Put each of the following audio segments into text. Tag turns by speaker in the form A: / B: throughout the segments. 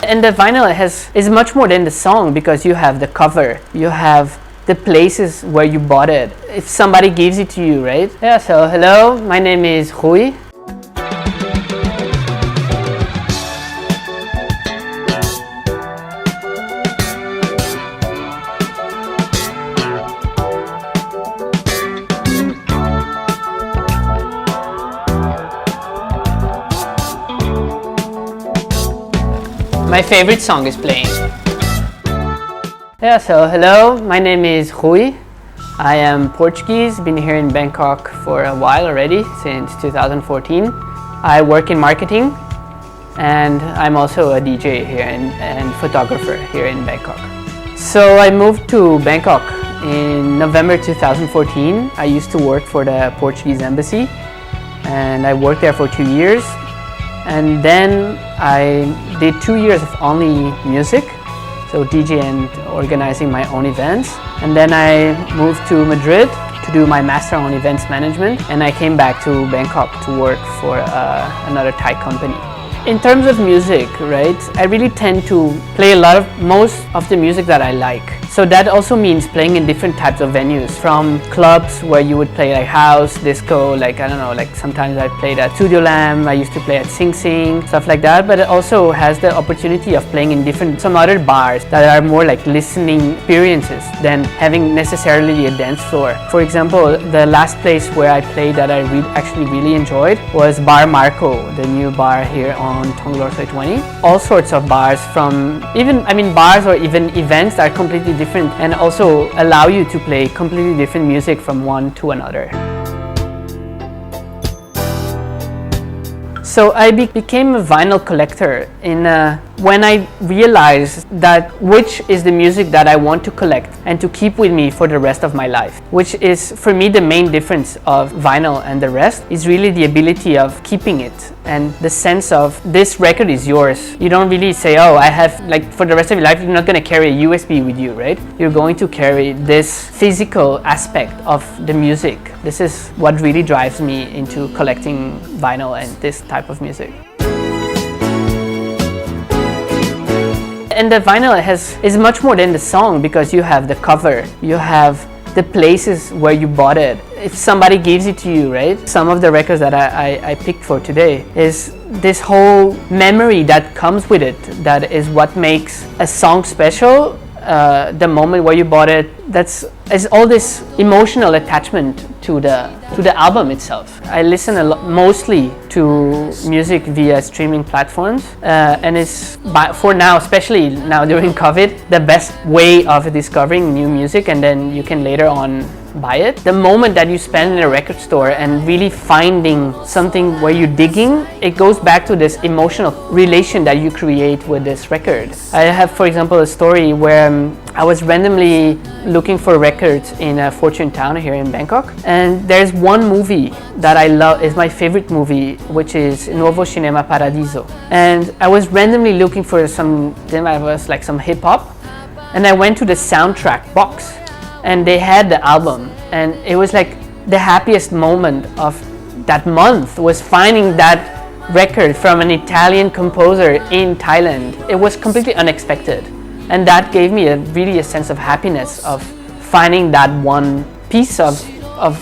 A: And the vinyl is much more than the song, because you have the cover, you have the places where you bought it, if somebody gives it to you, right? Yeah, so hello, my name is Rui. My favorite song is playing. Yeah, so hello, my name is Rui. I am Portuguese, been here in Bangkok for a while already, since 2014. I work in marketing, and I'm also a DJ here and photographer here in Bangkok. So I moved to Bangkok in November 2014. I used to work for the Portuguese embassy, and I worked there for 2 years. And then I did 2 years of only music, so DJ and organizing my own events. And then I moved to Madrid to do my master on events management, and I came back to Bangkok to work for another Thai company. In terms of music, right, I really tend to play most of the music that I like. So that also means playing in different types of venues, from clubs where you would play like house, disco, like I don't know, like sometimes I played at Studio Lamb, I used to play at Sing Sing, stuff like that. But it also has the opportunity of playing in some other bars that are more like listening experiences than having necessarily a dance floor. For example, the last place where I played that I actually really enjoyed was Bar Marco, the new bar here on Thonglor 20. All sorts of bars, from bars or even events that are completely different and also allow you to play completely different music from one to another. So I became a vinyl collector when I realized that which is the music that I want to collect and to keep with me for the rest of my life. Which is, for me, the main difference of vinyl and the rest is really the ability of keeping it and the sense of this record is yours. You don't really say, oh, I have, like, for the rest of your life, you're not going to carry a USB with you, right? You're going to carry this physical aspect of the music. This is what really drives me into collecting vinyl and this type of music. And the vinyl is much more than the song, because you have the cover, you have the places where you bought it, if somebody gives it to you, right? Some of the records that I picked for today is this whole memory that comes with it, that is what makes a song special. The moment where you bought it, is all this emotional attachment to the album itself. I listen mostly to music via streaming platforms, and it's for now, especially now during COVID, the best way of discovering new music, and then you can later on buy it. The moment that you spend in a record store and really finding something where you're digging, it goes back to this emotional relation that you create with this record. I have, for example, a story where I was randomly looking for records in a fortune town here in Bangkok, and there's one movie that I love, is my favorite movie, which is Novo Cinema Paradiso. And I was randomly looking for some hip hop, and I went to the soundtrack box, and they had the album, and it was like the happiest moment of that month was finding that record from an Italian composer in Thailand. It was completely unexpected, and that gave me really a sense of happiness of finding that one piece of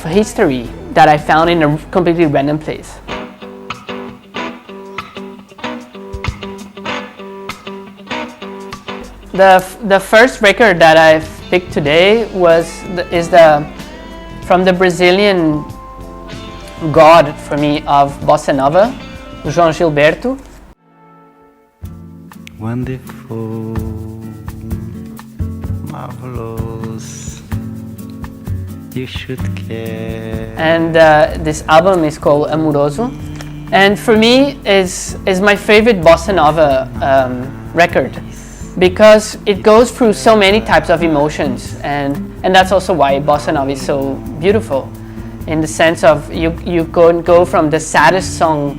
A: history that I found in a completely random place. The first record that I've picked today is from the Brazilian god, for me, of bossa nova, João Gilberto.
B: Wonderful, marvelous, you should care.
A: And this album is called Amoroso, and for me is my favorite bossa nova record, because it goes through so many types of emotions, and that's also why bossa nova is so beautiful, in the sense of you go from the saddest song,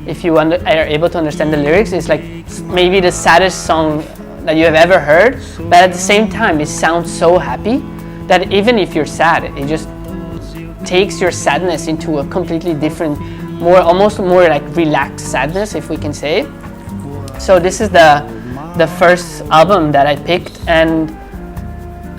A: if you are able to understand the lyrics, it's like maybe the saddest song that you have ever heard, but at the same time it sounds so happy that even if you're sad, it just takes your sadness into a completely different, almost more like relaxed sadness, if we can say. So this is the the first album that I picked, and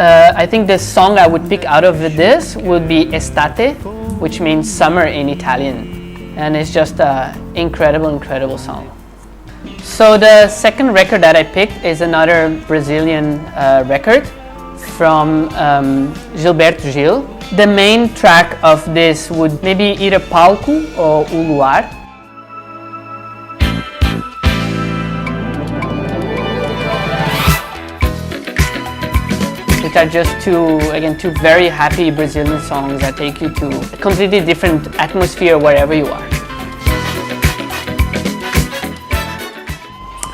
A: I think the song I would pick out of this would be Estate, which means summer in Italian, and it's just an incredible song. So the second record that I picked is another Brazilian record from Gilberto Gil. The main track of this would maybe either Palco or O Luar. Which are just two very happy Brazilian songs that take you to a completely different atmosphere wherever you are.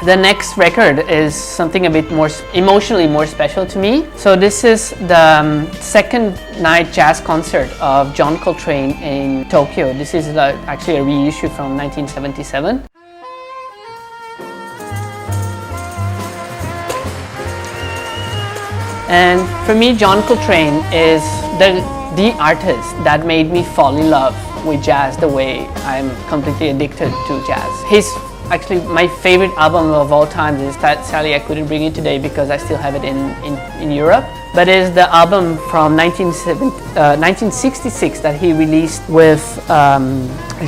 A: The next record is something a bit more emotionally more special to me. So this is the second night jazz concert of John Coltrane in Tokyo. This is actually a reissue from 1977. And for me, John Coltrane is the artist that made me fall in love with jazz the way I'm completely addicted to jazz. Actually, my favorite album of all time is that sadly I couldn't bring it today because I still have it in Europe. But it is the album from 1966 that he released with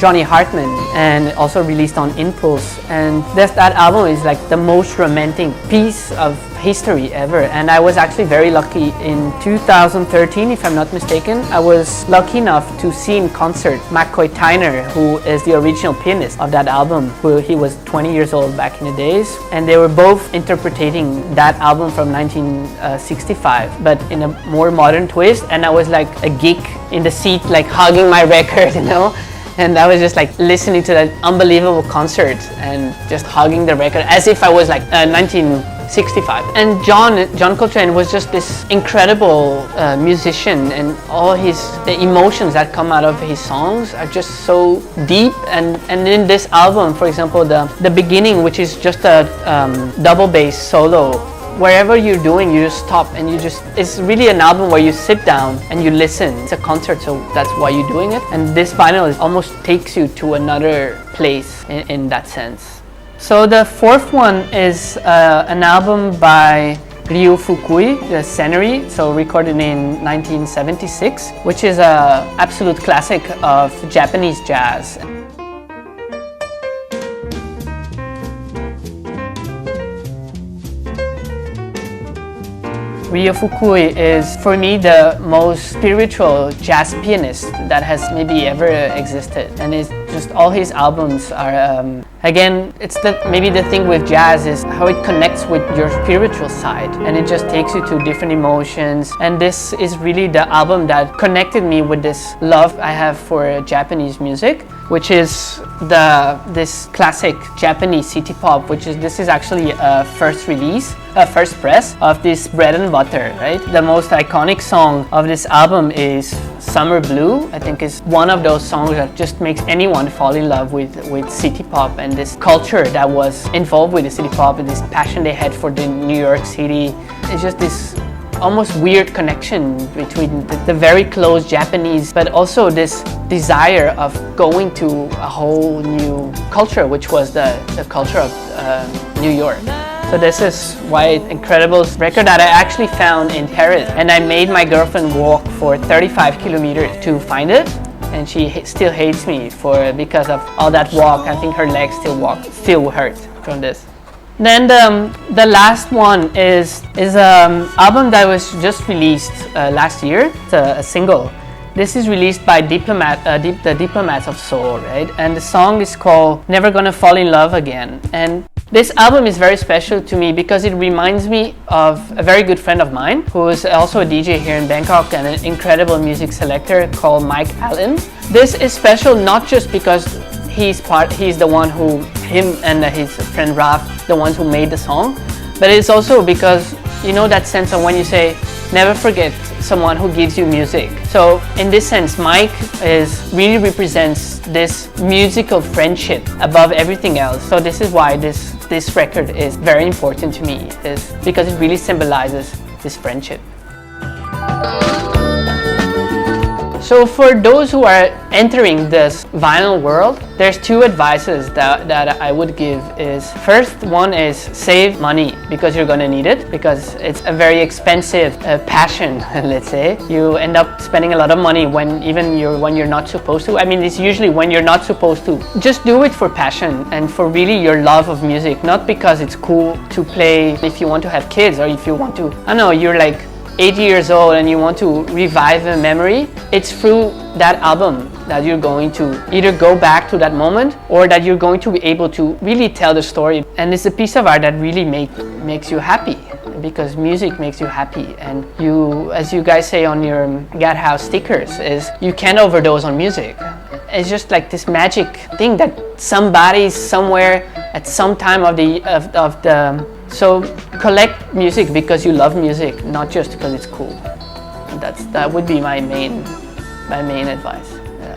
A: Johnny Hartman and also released on Impulse. And that album is like the most romantic piece of history ever. And I was actually very lucky in 2013, if I'm not mistaken. I was lucky enough to see in concert McCoy Tyner, who is the original pianist of that album, who he was 20 years old back in the days. And they were both interpreting that album from 1965. But in a more modern twist, and I was like a geek in the seat, like hugging my record, you know, and I was just like listening to that unbelievable concert and just hugging the record as if I was like 1965. And John Coltrane was just this incredible musician, and all the emotions that come out of his songs are just so deep. And in this album, for example, the beginning, which is just a double bass solo, wherever you're doing, you just stop and it's really an album where you sit down and you listen. It's a concert, so that's why you're doing it. And this vinyl almost takes you to another place in that sense. So the fourth one is an album by Ryo Fukui, the Scenery, so recorded in 1976, which is an absolute classic of Japanese jazz. Ryo Fukui is, for me, the most spiritual jazz pianist that has maybe ever existed. And it's just all his albums are, again, it's maybe the thing with jazz is how it connects with your spiritual side. And it just takes you to different emotions. And this is really the album that connected me with this love I have for Japanese music, which is this classic Japanese city pop, this is actually a first press of this Bread and Butter, right? The most iconic song of this album is Summer Blue. I think is one of those songs that just makes anyone fall in love with city pop and this culture that was involved with the city pop and this passion they had for the New York City. It's just this almost weird connection between the very close Japanese, but also this desire of going to a whole new culture, which was the culture of New York. So this is why incredible record that I actually found in Paris, and I made my girlfriend walk for 35 kilometers to find it, and she still hates me because of all that walk. I think her legs still hurt from this. Then the last one is an album that was just released last year. It's a single. This is released by the Diplomats of Soul, right? And the song is called Never Gonna Fall in Love Again. And this album is very special to me because it reminds me of a very good friend of mine who is also a DJ here in Bangkok and an incredible music selector called Mike Allen. This is special not just because he's the one him and his friend Raf, the ones who made the song, but it's also because, you know, that sense of when you say, never forget someone who gives you music. So in this sense, Mike really represents this musical friendship above everything else. So this is why this record is very important to me, is because it really symbolizes this friendship. So for those who are entering this vinyl world, there's two advices that I would give is, first one is save money because you're gonna need it, because it's a very expensive passion, let's say. You end up spending a lot of money when you're not supposed to. I mean, it's usually when you're not supposed to. Just do it for passion and for really your love of music, not because it's cool to play if you want to have kids or if you want to, I don't know, you're like 80 years old and you want to revive a memory. It's through that album that you're going to either go back to that moment or that you're going to be able to really tell the story. And it's a piece of art that really makes you happy, because music makes you happy. And you, as you guys say on your GADHOUSE stickers, is you can't overdose on music. It's just like this magic thing that somebody somewhere at some time of the so collect music because you love music, not just because it's cool. And that would be my main advice. Yeah.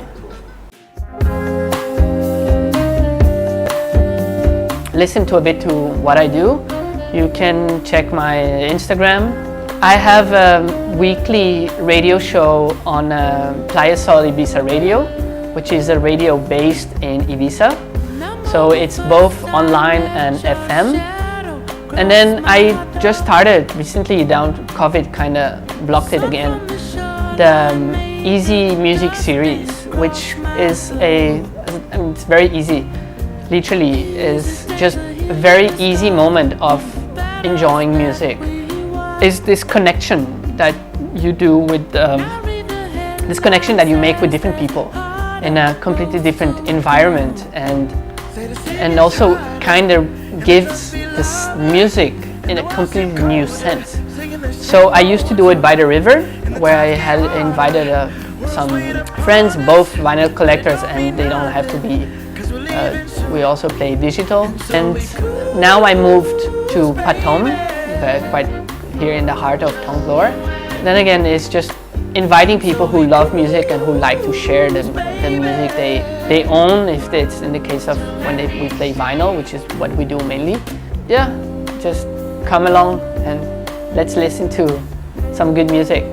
A: Listen to a bit to what I do. You can check my Instagram. I have a weekly radio show on Playa Sol Ibiza Radio, which is a radio based in Ibiza. So it's both online and FM. And then I just started recently, COVID kind of blocked it again, the Easy Music series, which is it's very easy, literally is just a very easy moment of enjoying music. It's this connection that you do with, this connection that you make with different people in a completely different environment, and also kind of gives this music in a completely new sense. So I used to do it by the river, where I had invited some friends, both vinyl collectors, and they don't have to be, we also play digital. And now I moved to Patom, quite here in the heart of Tonglor. Then again, it's just inviting people who love music and who like to share the music they own, if it's in the case of when we play vinyl, which is what we do mainly. Yeah, just come along and let's listen to some good music.